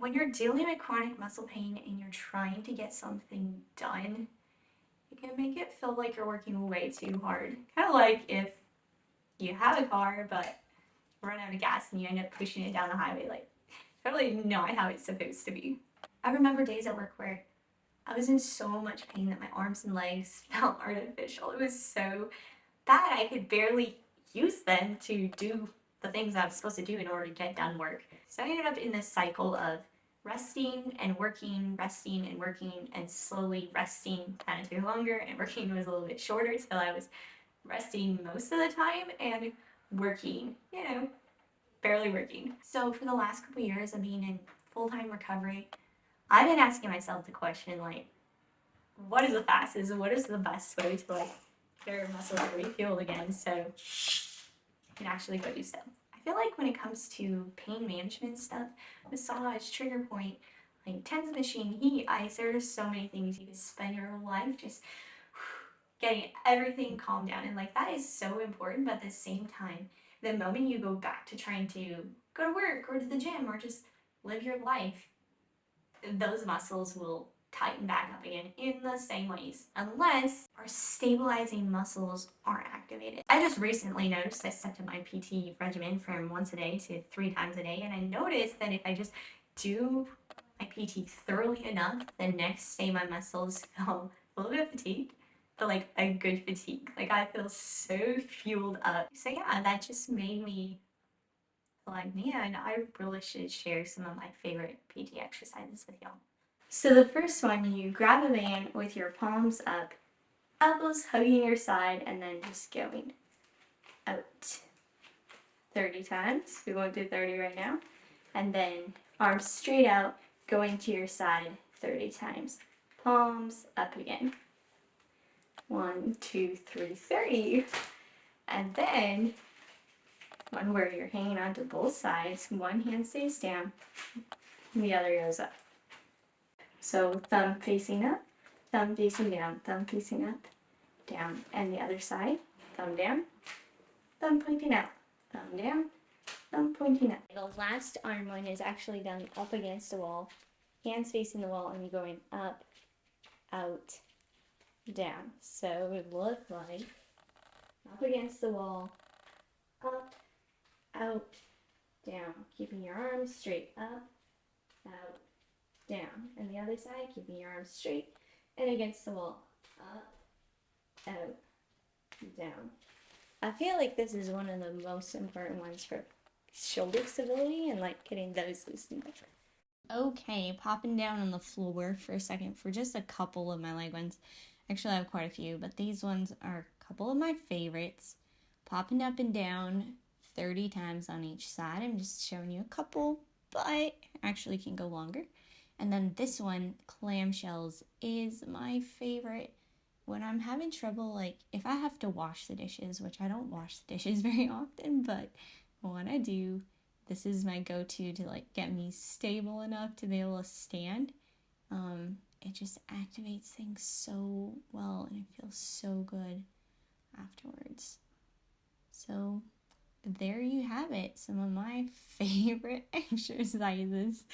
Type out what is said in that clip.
When you're dealing with chronic muscle pain and you're trying to get something done, it can make it feel like you're working way too hard. Kind of like if you have a car but run out of gas and you end up pushing it down the highway, like totally not how it's supposed to be. I remember days at work where I was in so much pain that my arms and legs felt artificial. It was so bad I could barely use them to do the things I was supposed to do in order to get done work. So I ended up in this cycle of resting and working, and slowly resting kind of took longer, and working was a little bit shorter till I was resting most of the time and working, barely working. So for the last couple years of being in full-time recovery, I've been asking myself the question like, what is the fastest? What is the best way to like get your muscles refueled again so you can actually go do stuff? I feel like when it comes to pain management stuff, massage, trigger point, like TENS machine, heat, ice, there are just so many things you can spend your whole life just getting everything calmed down. And like that is so important, but at the same time, the moment you go back to trying to go to work or to the gym or just live your life, those muscles will tighten back up again in the same ways unless our stabilizing muscles aren't activated. I just recently noticed I stepped up my PT regimen from once a day to 3 times a day, and I noticed that if I just do my PT thoroughly enough, the next day my muscles feel a little bit fatigued, but like a good fatigue. Like I feel so fueled up. So yeah, that just made me like, man, I really should share some of my favorite PT exercises with y'all. So the first one, you grab a band with your palms up, elbows hugging your side, and then just going out 30 times. We won't do 30 right now. And then arms straight out, going to your side 30 times. Palms up again. 1, 2, 3, 30. And then one where you're hanging onto both sides, one hand stays down, and the other goes up. So thumb facing up, thumb facing down, thumb facing up, down, and the other side, thumb down, thumb pointing out, thumb down, thumb pointing up. The last arm one is actually done up against the wall, hands facing the wall, and you're going up, out, down. So it would look like up against the wall, up, out, down, keeping your arms straight, up, out, down. And the other side, keeping your arms straight and against the wall, up, out, down. I feel like this is one of the most important ones for shoulder stability and like getting those loosened up. Okay, popping down on the floor for a second for just a couple of my leg ones. Actually, I have quite a few, but these ones are a couple of my favorites. Popping up and down 30 times on each side. I'm just showing you a couple, but actually can go longer. And then this one, clamshells, is my favorite when I'm having trouble, like if I have to wash the dishes, which I don't wash the dishes very often, but when I do, this is my go-to to like get me stable enough to be able to stand. It just activates things so well and it feels so good afterwards. So there you have it, some of my favorite exercises.